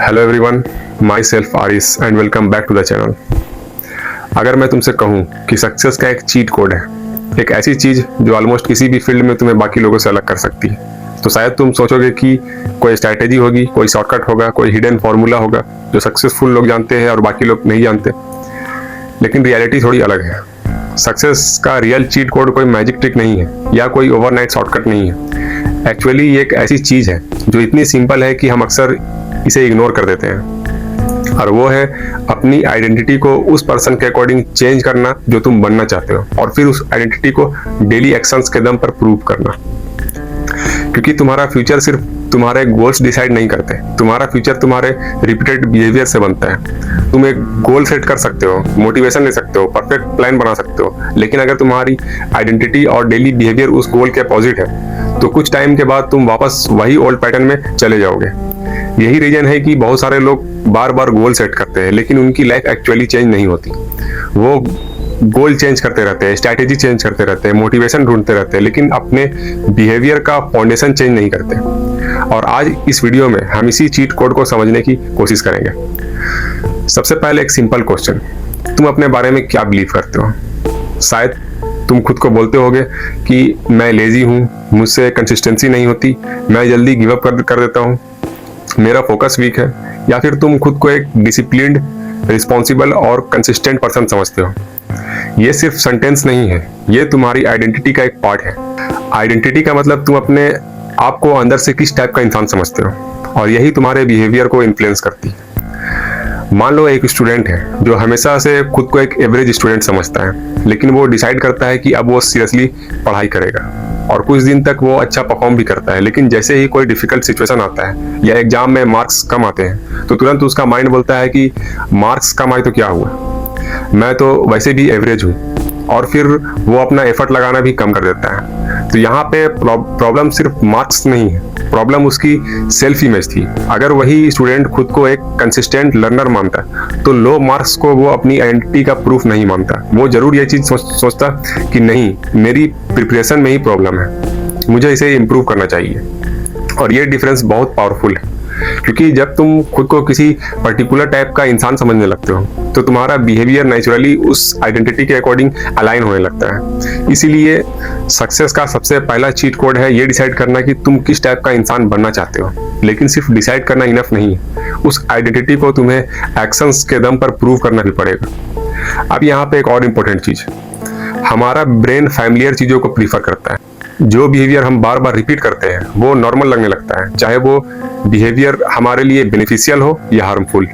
Hello everyone, myself Aaris and welcome back to the channel. अगर मैं तुमसे कहूँ कि सक्सेस का एक चीट कोड है, एक ऐसी चीज़ जो ऑलमोस्ट किसी भी फील्ड में तुम्हें बाकी लोगों से अलग कर सकती है, तो शायद तुम सोचोगे कि कोई स्ट्रैटेजी होगी, कोई शॉर्टकट होगा, कोई हिडन फार्मूला होगा जो सक्सेसफुल लोग जानते हैं और बाकी लोग नहीं जानते। लेकिन रियलिटी थोड़ी अलग है। सक्सेस का रियल चीट कोड कोई मैजिक ट्रिक नहीं है या कोई ओवरनाइट शॉर्टकट नहीं है। एक्चुअली ये एक ऐसी चीज़ है जो इतनी सिंपल है कि हम अक्सर इसे इग्नोर कर देते हैं, और वो है अपनी आइडेंटिटी को उस पर्सन के अकॉर्डिंग चेंज करना जो तुम बनना चाहते हो, और फिर उस आइडेंटिटी को डेली एक्शंस के दम पर प्रूव करना। क्योंकि तुम्हारा फ्यूचर सिर्फ तुम्हारे गोल्स डिसाइड नहीं करते, तुम्हारा फ्यूचर तुम्हारे रिपीटेड बिहेवियर से बनता है। तुम एक गोल सेट कर सकते हो, मोटिवेशन ले सकते हो, परफेक्ट प्लान बना सकते हो, लेकिन अगर तुम्हारी आइडेंटिटी और डेली बिहेवियर उस गोल के अपोजिट है तो कुछ टाइम के बाद तुम वापस वही ओल्ड पैटर्न में चले जाओगे। यही रीजन है कि बहुत सारे लोग बार बार गोल सेट करते हैं लेकिन उनकी लाइफ एक्चुअली चेंज नहीं होती। वो गोल चेंज करते रहते हैं, स्ट्रैटेजी चेंज करते रहते हैं, मोटिवेशन ढूंढते रहते हैं, लेकिन अपने बिहेवियर का फाउंडेशन चेंज नहीं करते। और आज इस वीडियो में हम इसी चीट कोड को समझने की कोशिश करेंगे। सबसे पहले एक सिंपल क्वेश्चन, तुम अपने बारे में क्या बिलीव करते हो? शायद तुम खुद को बोलते होगे कि मैं लेजी हूँ, मुझसे कंसिस्टेंसी नहीं होती, मैं जल्दी गिव अप कर देता हूँ, मेरा फोकस वीक है, या फिर तुम खुद को एक डिसिप्लिन्ड, रिस्पॉन्सिबल और कंसिस्टेंट पर्सन समझते हो। ये सिर्फ सेंटेंस नहीं है, ये तुम्हारी आइडेंटिटी का एक पार्ट है। आइडेंटिटी का मतलब तुम अपने आप को अंदर से किस टाइप का इंसान समझते हो, और यही तुम्हारे बिहेवियर को इन्फ्लुएंस करती है। मान लो एक स्टूडेंट है जो हमेशा से खुद को एक एवरेज स्टूडेंट समझता है, लेकिन वो डिसाइड करता है कि अब वो सीरियसली पढ़ाई करेगा, और कुछ दिन तक वो अच्छा परफॉर्म भी करता है, लेकिन जैसे ही कोई डिफिकल्ट सिचुएशन आता है या एग्जाम में मार्क्स कम आते हैं तो तुरंत उसका माइंड बोलता है कि मार्क्स कम आए तो क्या हुआ, मैं तो वैसे भी एवरेज हूँ, और फिर वो अपना एफर्ट लगाना भी कम कर देता है। तो यहाँ पे प्रॉब्लम सिर्फ मार्क्स नहीं है, प्रॉब्लम उसकी सेल्फ इमेज थी। अगर वही स्टूडेंट खुद को एक कंसिस्टेंट लर्नर मानता तो लो मार्क्स को वो अपनी आइडेंटिटी का प्रूफ नहीं मानता। वो जरूर ये चीज सोचता कि नहीं, मेरी प्रिपरेशन में ही प्रॉब्लम है, मुझे इसे इम्प्रूव करना चाहिए। और ये डिफरेंस बहुत पावरफुल है, क्योंकि जब तुम खुद को किसी पर्टिकुलर टाइप का इंसान समझने लगते हो तो तुम्हारा बिहेवियर नेचुरली उस आइडेंटिटी के अकॉर्डिंग अलाइन होने लगता है। इसीलिए सक्सेस का सबसे पहला चीट कोड है ये डिसाइड करना कि तुम किस टाइप का इंसान बनना चाहते हो। लेकिन सिर्फ डिसाइड करना इनफ नहीं है, उस आइडेंटिटी को तुम्हें एक्शंस के दम पर प्रूव करना भी पड़ेगा। अब यहाँ पे एक और इम्पोर्टेंट चीज, हमारा ब्रेन फैमिलियर चीजों को प्रीफर करता है। जो बिहेवियर हम बार बार रिपीट करते हैं वो नॉर्मल लगने लगता है, चाहे वो बिहेवियर हमारे लिए बेनिफिशियल हो या हार्मफुल।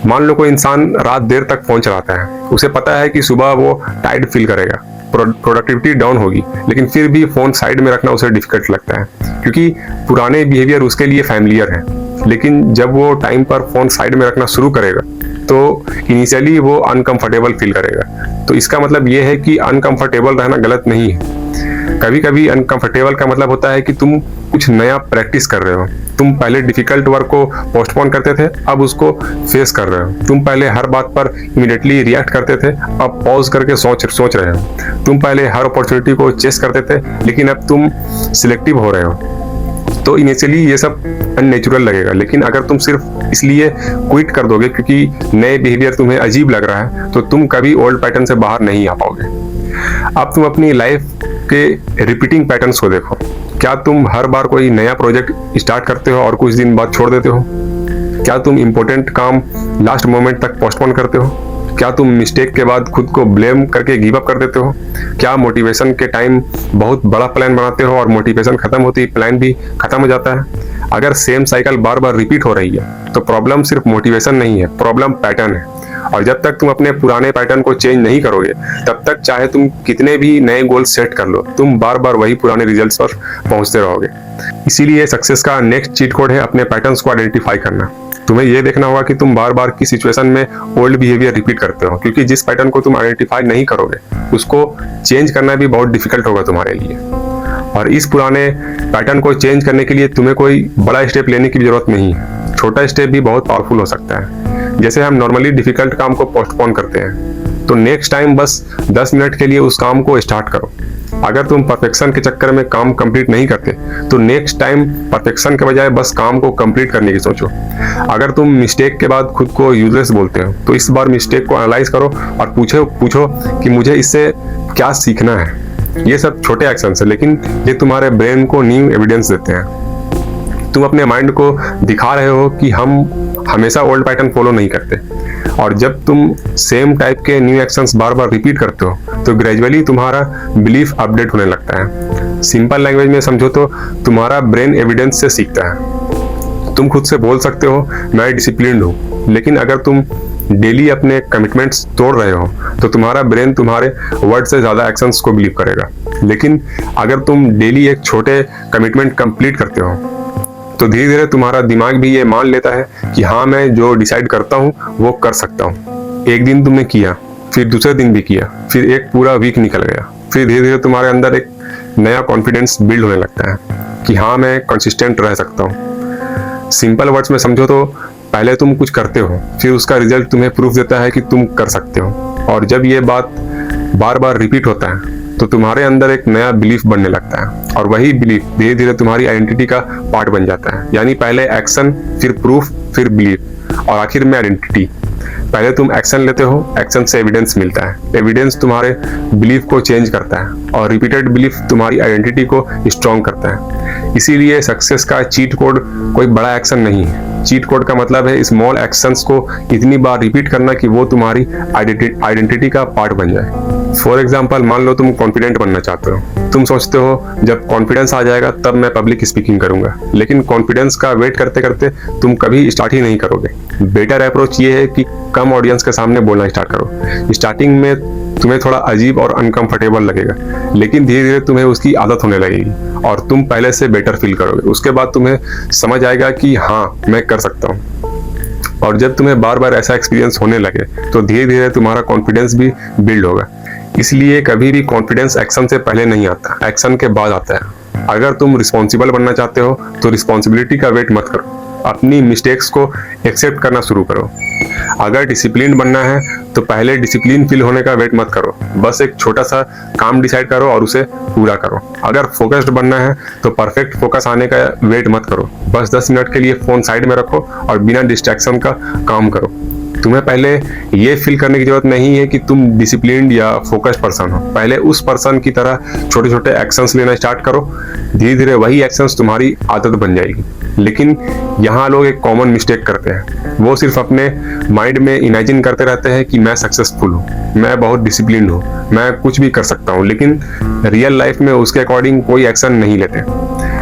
मान लो कोई इंसान रात देर तक फोन चलाता है, उसे पता है कि सुबह वो टायर्ड फील करेगा, प्रोडक्टिविटी डाउन होगी, लेकिन फिर भी फोन साइड में रखना उसे डिफिकल्ट लगता है, क्योंकि पुराने बिहेवियर उसके लिए फैमिलियर है। लेकिन जब वो टाइम पर फोन साइड में रखना शुरू करेगा तो इनिशियली वो अनकंफर्टेबल फील करेगा। तो इसका मतलब ये है कि अनकंफर्टेबल रहना गलत नहीं है। कभी कभी अनकंफर्टेबल का मतलब होता है कि तुम कुछ नया प्रैक्टिस कर रहे हो। तुम पहले डिफिकल्ट वर्क को पोस्टपोन करते थे, अब उसको फेस कर रहे हो। तुम पहले हर बात पर इमीडिएटली रिएक्ट करते थे, अब पॉज करके सोच रहे हो। तुम पहले हर अपॉर्चुनिटी को चेस करते थे, लेकिन अब तुम सिलेक्टिव हो रहे हो। तो इनिशियली ये सब अननेचुरल लगेगा, लेकिन अगर तुम सिर्फ इसलिए क्विट कर दोगे क्योंकि नए बिहेवियर तुम्हें अजीब लग रहा है, तो तुम कभी ओल्ड पैटर्न से बाहर नहीं आ पाओगे। अब तुम अपनी लाइफ के रिपीटिंग पैटर्न्स को देखो। क्या तुम हर बार कोई नया प्रोजेक्ट स्टार्ट करते हो और कुछ दिन बाद छोड़ देते हो? क्या तुम इंपॉर्टेंट काम लास्ट मोमेंट तक पोस्टपोन करते हो? क्या तुम मिस्टेक के बाद खुद को ब्लेम करके गिव अप कर देते हो? क्या मोटिवेशन के टाइम बहुत बड़ा प्लान बनाते हो और मोटिवेशन खत्म होती है प्लान भी खत्म हो जाता है? अगर सेम साइकिल बार बार रिपीट हो रही है तो प्रॉब्लम सिर्फ मोटिवेशन नहीं है, प्रॉब्लम पैटर्न है। और जब तक तुम अपने पुराने पैटर्न को चेंज नहीं करोगे, तब तक चाहे तुम कितने भी नए गोल सेट कर लो, तुम बार बार वही पुराने रिजल्ट्स पर पहुंचते रहोगे। इसीलिए सक्सेस का नेक्स्ट चीट कोड है अपने पैटर्न्स को आइडेंटिफाई करना। तुम्हें यह देखना होगा कि तुम बार बार किस सिचुएशन में ओल्ड बिहेवियर रिपीट करते हो, क्योंकि जिस पैटर्न को तुम आइडेंटिफाई नहीं करोगे उसको चेंज करना भी बहुत डिफिकल्ट होगा तुम्हारे लिए। और इस पुराने पैटर्न को चेंज करने के लिए तुम्हें कोई बड़ा स्टेप लेने की जरूरत नहीं है, छोटा स्टेप भी बहुत पावरफुल हो सकता है। जैसे हम नॉर्मली डिफिकल्ट काम को पोस्टपोन करते हैं, तो नेक्स्ट टाइम बस 10 मिनट के लिए उस काम को स्टार्ट करो। अगर तुम परफेक्शन के चक्कर में काम कंप्लीट नहीं करते तो नेक्स्ट टाइम परफेक्शन के बजाय बस काम को कंप्लीट करने की सोचो। अगर तुम मिस्टेक के बाद खुद को यूजलेस बोलते हो तो इस बार मिस्टेक को एनालाइज करो और पूछो कि मुझे इससे क्या सीखना है। ये सब छोटे एक्शंस है, लेकिन ये तुम्हारे ब्रेन को न्यू एविडेंस देते हैं। तुम अपने माइंड को दिखा रहे हो कि हम हमेशा ओल्ड पैटर्न फॉलो नहीं करते, और जब तुम सेम टाइप के न्यू एक्शंस बार बार रिपीट करते हो तो ग्रेजुअली तुम्हारा बिलीफ अपडेट होने लगता है। सिंपल लैंग्वेज में समझो तो तुम्हारा ब्रेन एविडेंस से सीखता है। तुम खुद से बोल सकते हो मैं डिसिप्लिन्ड हूँ, लेकिन अगर तुम डेली अपने कमिटमेंट्स तोड़ रहे हो तो तुम्हारा ब्रेन तुम्हारे वर्ड से ज्यादा एक्शंस को बिलीव करेगा। लेकिन अगर तुम डेली एक छोटे कमिटमेंट कंप्लीट करते हो तो धीरे धीरे तुम्हारा दिमाग भी ये मान लेता है कि हाँ मैं जो डिसाइड करता हूँ वो कर सकता हूँ। एक दिन तुमने किया, फिर दूसरे दिन भी किया, फिर एक पूरा वीक निकल गया, फिर धीरे धीरे तुम्हारे अंदर एक नया कॉन्फिडेंस बिल्ड होने लगता है कि हाँ मैं कंसिस्टेंट रह सकता हूँ। सिंपल वर्ड्स में समझो तो पहले तुम कुछ करते हो, फिर उसका रिजल्ट तुम्हें प्रूफ देता है कि तुम कर सकते हो, और जब ये बात बार बार रिपीट होता है तो तुम्हारे अंदर एक नया बिलीफ बनने लगता है, और वही बिलीफ धीरे धीरे तुम्हारी आइडेंटिटी का पार्ट बन जाता है। यानी पहले एक्शन, फिर प्रूफ, फिर बिलीफ, और आखिर में आइडेंटिटी। पहले तुम एक्शन लेते हो, एक्शन से एविडेंस मिलता है, एविडेंस तुम्हारे बिलीफ को चेंज करता है, और रिपीटेड बिलीफ तुम्हारी आइडेंटिटी को स्ट्रॉन्ग करता है। इसीलिए सक्सेस का चीट कोड कोई बड़ा एक्शन नहीं है। चीट कोड का मतलब है स्मॉल एक्शंस को इतनी बार रिपीट करना कि वो तुम्हारी आइडेंटिटी का पार्ट बन जाए। फॉर एग्जाम्पल, मान लो तुम कॉन्फिडेंट बनना चाहते हो। तुम सोचते हो जब कॉन्फिडेंस आ जाएगा तब मैं पब्लिक स्पीकिंग करूंगा, लेकिन कॉन्फिडेंस का वेट करते करते तुम कभी स्टार्ट ही नहीं करोगे। बेटर अप्रोच ये है कि कम ऑडियंस के सामने बोलना स्टार्ट करो। स्टार्टिंग में तुम्हें थोड़ा अजीब और अनकंफर्टेबल लगेगा, लेकिन धीरे धीरे तुम्हें उसकी आदत होने लगेगी और तुम पहले से बेटर फील करोगे। उसके बाद तुम्हें समझ आएगा कि हाँ मैं कर सकता हूँ, और जब तुम्हें बार बार ऐसा एक्सपीरियंस होने लगे तो धीरे धीरे तुम्हारा कॉन्फिडेंस भी बिल्ड होगा। इसलिए कभी भी कॉन्फिडेंस एक्शन से पहले नहीं आता, एक्शन के बाद आता है। अगर तुम रिस्पॉन्सिबल बनना चाहते हो तो रिस्पॉन्सिबिलिटी का वेट मत करो, अपनी मिस्टेक्स को एक्सेप्ट करना शुरू करो। अगर डिसिप्लिन बनना है तो पहले डिसिप्लिन फील होने का वेट मत करो, बस एक छोटा सा काम डिसाइड करो और उसे पूरा करो। अगर फोकस्ड बनना है तो परफेक्ट फोकस आने का वेट मत करो, बस 10 मिनट के लिए फोन साइड में रखो और बिना डिस्ट्रैक्शन का काम करो। तुम्हें पहले ये फील करने की जरूरत नहीं है कि तुम डिसिप्लिन्ड या फोकस्ड पर्सन हो। पहले उस पर्सन की तरह छोटे छोटे एक्शंस लेना स्टार्ट करो, धीरे धीरे वही एक्शंस तुम्हारी आदत बन जाएगी। लेकिन यहाँ लोग एक कॉमन मिस्टेक करते हैं, वो सिर्फ अपने माइंड में इमेजिन करते रहते हैं कि मैं सक्सेसफुल हूँ, मैं बहुत डिसिप्लिन्ड हूँ, मैं कुछ भी कर सकता हूँ, लेकिन रियल लाइफ में उसके अकॉर्डिंग कोई एक्शन नहीं लेते।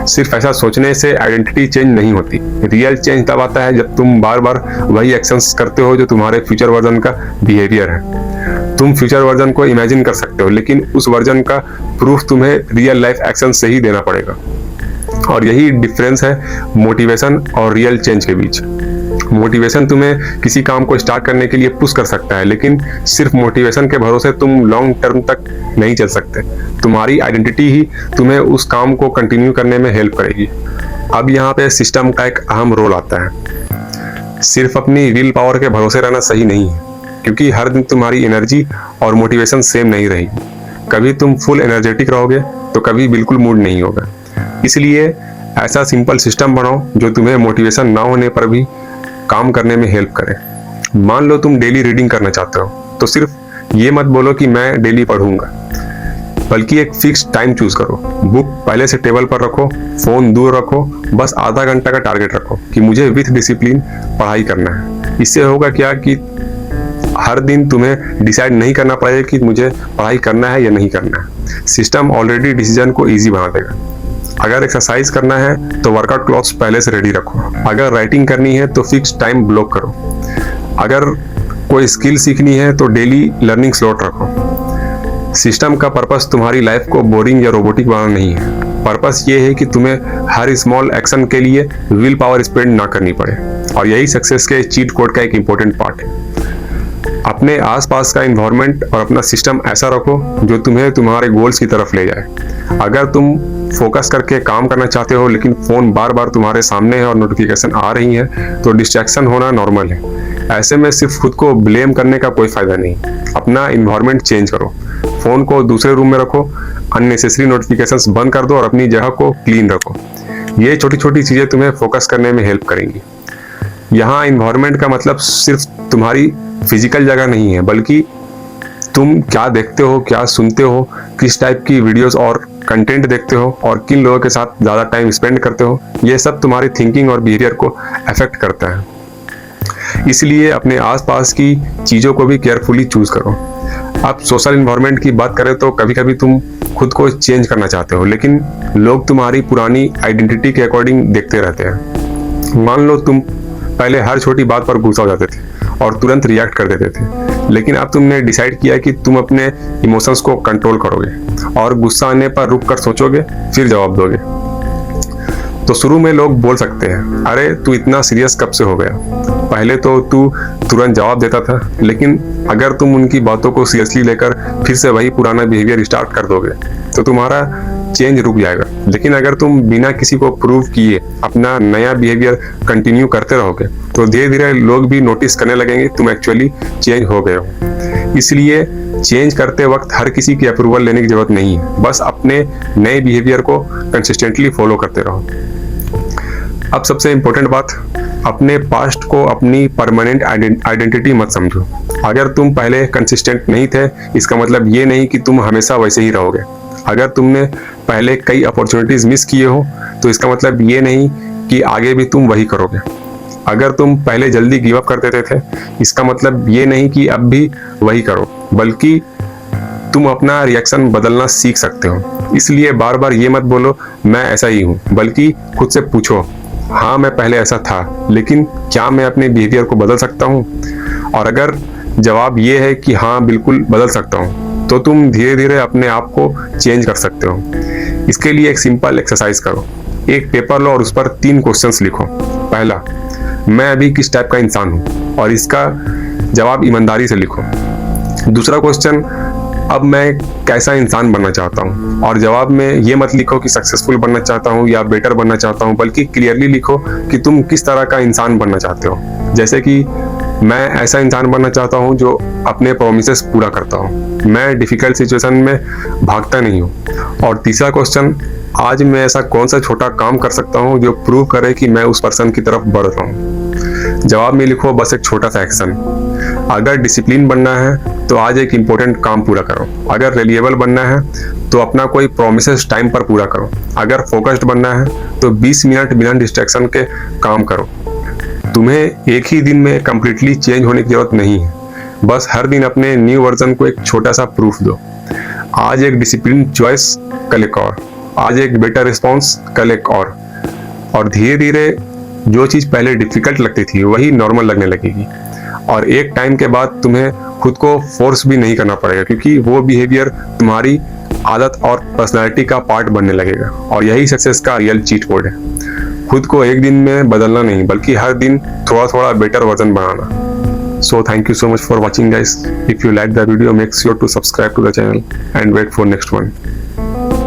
सिर्फ ऐसा सोचने से आइडेंटिटी चेंज नहीं होती। रियल चेंज तब आता है जब तुम बार बार वही एक्शंस करते हो जो तुम्हारे फ्यूचर वर्जन का बिहेवियर है। तुम फ्यूचर वर्जन को इमेजिन कर सकते हो, लेकिन उस वर्जन का प्रूफ तुम्हें रियल लाइफ एक्शन से ही देना पड़ेगा। और यही डिफरेंस है मोटिवेशन और रियल चेंज के बीच। मोटिवेशन तुम्हें किसी काम को स्टार्ट करने के लिए पुश कर सकता है, लेकिन सिर्फ मोटिवेशन के भरोसे तुम लॉन्ग टर्म तक नहीं चल सकते। तुम्हारी आइडेंटिटी ही तुम्हें उस काम को कंटिन्यू करने में हेल्प करेगी। अब यहाँ पे सिस्टम का एक अहम रोल आता है। सिर्फ अपनी विल पावर के भरोसे रहना सही नहीं है, क्योंकि हर दिन तुम्हारी एनर्जी और मोटिवेशन सेम नहीं रहेगी। कभी तुम फुल एनर्जेटिक रहोगे तो कभी बिल्कुल मूड नहीं होगा। इसलिए ऐसा सिंपल सिस्टम बनाओ जो तुम्हें मोटिवेशन ना होने पर भी काम करने में हेल्प करे। मान लो तुम डेली रीडिंग करना चाहते हो, तो सिर्फ ये मत बोलो कि मैं डेली पढ़ूंगा, बल्कि एक फिक्स टाइम चूज करो। बुक पहले से टेबल पर रखो, फोन दूर रखो, बस आधा घंटा का टारगेट रखो कि मुझे विथ डिसिप्लिन पढ़ाई करना है। इससे होगा क्या कि हर दिन तुम्हें डिसाइड नहीं करना पड़ेगा कि मुझे पढ़ाई करना है या नहीं करना है। सिस्टम ऑलरेडी डिसीजन को ईजी बना देगा। अगर एक्सरसाइज करना है तो वर्कआउट क्लॉथ्स पहले से रेडी रखो। अगर राइटिंग करनी है तो फिक्स टाइम ब्लॉक करो। अगर कोई स्किल सीखनी है तो डेली लर्निंग स्लॉट रखो। सिस्टम का पर्पस तुम्हारी लाइफ को बोरिंग या रोबोटिक बनाना नहीं है। पर्पस ये है कि तुम्हें हर स्मॉल एक्शन के लिए विल पावर स्पेंड ना करनी पड़े, और यही सक्सेस के चीट कोड का एक इंपॉर्टेंट पार्ट है। अपने आसपास का एनवायरनमेंट और अपना सिस्टम ऐसा रखो जो तुम्हें तुम्हारे गोल्स की तरफ ले जाए। अगर तुम फोकस करके काम करना चाहते हो लेकिन फोन बार बार तुम्हारे सामने है और नोटिफिकेशन आ रही है, तो डिस्ट्रैक्शन होना नॉर्मल है। ऐसे में सिर्फ खुद को ब्लेम करने का कोई फायदा नहीं। अपना एनवायरनमेंट चेंज करो, फोन को दूसरे रूम में रखो, अननेसेसरी नोटिफिकेशंस बंद कर दो और अपनी जगह को क्लीन रखो। ये छोटी छोटी चीज़ें तुम्हें फोकस करने में हेल्प करेंगी। यहाँ इन्वायरमेंट का मतलब सिर्फ तुम्हारी फिजिकल जगह नहीं है, बल्कि तुम क्या देखते हो, क्या सुनते हो, किस टाइप की वीडियोस और कंटेंट देखते हो और किन लोगों के साथ ज़्यादा टाइम स्पेंड करते हो, ये सब तुम्हारी थिंकिंग और बिहेवियर को अफेक्ट करता है। इसलिए अपने आसपास की चीज़ों को भी केयरफुली चूज करो। अब सोशल इन्वायरमेंट की बात करें तो कभी कभी तुम खुद को चेंज करना चाहते हो, लेकिन लोग तुम्हारी पुरानी आइडेंटिटी के अकॉर्डिंग देखते रहते हैं। मान लो तुम पहले हर छोटी बात पर गुस्सा हो जाते थे और तुरंत रिएक्ट कर देते थे, लेकिन अब तुमने डिसाइड किया कि तुम अपने इमोशंस को कंट्रोल करोगे और गुस्सा आने पर रुक कर सोचोगे, फिर जवाब दोगे। तो शुरू में लोग बोल सकते हैं, अरे तू इतना सीरियस कब से हो गया, पहले तो तू तुरंत जवाब देता था। लेकिन अगर तुम उनकी बातों को सीरियसली लेकर फिर से वही पुराना बिहेवियर स्टार्ट कर दोगे तो तुम्हारा चेंज रुक जाएगा। लेकिन अगर तुम बिना किसी को प्रूव किए अपना नया बिहेवियर कंटिन्यू करते रहोगे तो धीरे धीरे लोग भी नोटिस करने लगेंगे तुम एक्चुअली चेंज हो गए हो। इसलिए चेंज करते वक्त हर किसी की अप्रूवल लेने की जरूरत नहीं है, बस अपने नए बिहेवियर को कंसिस्टेंटली फॉलो करते रहो। अब सबसे इम्पोर्टेंट बात, अपने पास्ट को अपनी परमानेंट आइडेंटिटी मत समझो। अगर तुम पहले कंसिस्टेंट नहीं थे, इसका मतलब ये नहीं कि तुम हमेशा वैसे ही रहोगे। अगर तुमने पहले कई अपॉर्चुनिटीज मिस किए हो तो इसका मतलब ये नहीं कि आगे भी तुम वही करोगे। अगर तुम पहले जल्दी गिव अप कर देते थे, इसका मतलब ये नहीं कि अब भी वही करो, बल्कि तुम अपना रिएक्शन बदलना सीख सकते हो। इसलिए बार बार ये मत बोलो मैं ऐसा ही हूँ, बल्कि खुद से पूछो, हाँ मैं पहले ऐसा था, लेकिन क्या मैं अपने बिहेवियर को बदल सकता हूँ? और अगर जवाब ये है कि हाँ बिल्कुल बदल सकता हूँ, तो तुम धीरे धीरे अपने आप को चेंज कर सकते हो। इसके लिए एक सिंपल एक्सरसाइज करो। एक पेपर लो और उस पर 3 क्वेश्चंस लिखो। पहला, मैं अभी किस टाइप का इंसान हूँ, और इसका जवाब ईमानदारी से लिखो। दूसरा क्वेश्चन, अब मैं कैसा इंसान बनना चाहता हूँ, और जवाब में ये मत लिखो कि सक्सेसफुल बनना चाहता हूँ या बेटर बनना चाहता हूँ, बल्कि क्लियरली लिखो कि तुम किस तरह का इंसान बनना चाहते हो। जैसे कि मैं ऐसा इंसान बनना चाहता हूँ जो अपने प्रोमिसेस पूरा करता हूँ, मैं डिफिकल्ट सिचुएशन में भागता नहीं हूँ। और तीसरा क्वेश्चन, आज मैं ऐसा कौन सा छोटा काम कर सकता हूँ जो प्रूव करे कि मैं उस पर्सन की तरफ बढ़ रहा हूँ। जवाब में लिखो बस एक छोटा सा एक्शन। अगर डिसिप्लिन बनना है तो आज एक इम्पोर्टेंट काम पूरा करो। अगर रिलायबल बनना है तो अपना कोई प्रोमिसेस टाइम पर पूरा करो। अगर फोकस्ड बनना है तो 20 मिनट बिना डिस्ट्रैक्शन के काम करो। तुम्हें एक ही दिन में कंप्लीटली चेंज होने की जरूरत नहीं है, बस हर दिन अपने न्यू वर्जन को एक छोटा सा प्रूफ दो। आज एक डिसिप्लिन चॉइस, कल एक और। आज एक बेटर रिस्पॉन्स, कल एक और धीरे धीरे जो चीज़ पहले डिफिकल्ट लगती थी वही नॉर्मल लगने लगेगी। और एक टाइम के बाद तुम्हें खुद को फोर्स भी नहीं करना पड़ेगा, क्योंकि वो बिहेवियर तुम्हारी आदत और पर्सनालिटी का पार्ट बनने लगेगा। और यही सक्सेस का रियल चीट कोड है। खुद को एक दिन में बदलना नहीं, बल्कि हर दिन थोड़ा थोड़ा better version banana. So thank you so much for watching guys. If you like the video, make sure to subscribe to the channel and wait for next one.